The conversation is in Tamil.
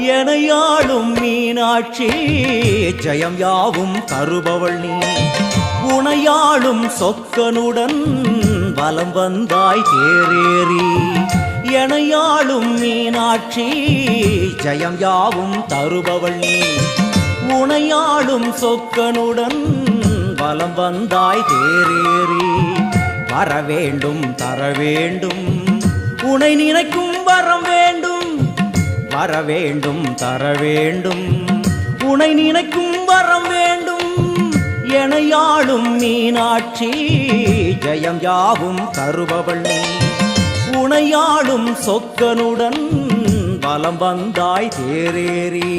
எனையாளும் மீனாட்சி ஜெயம் யாவும் தருபவள் நீ உனையாளும் சொக்கனுடன் வலம் வந்தாய் தேரேறி எனையாளும் மீனாட்சி ஜெயம் யாவும் தருபவள் நீ உனையாளும் சொக்கனுடன் வலம் வந்தாய் தேரேறி வரவேண்டும் தரவேண்டும் உனை நினைக்கும் வரம் வேண்டும் வரவேண்டும் தரவேண்டும் உனை நினைக்கும் வரம் வேண்டும் எனையாளும் மீனாட்சி ஜெயம் யாவும் தருபவள் நீ உனையாளும் சொக்கனுடன் வலம் வந்தாய் தேரேறி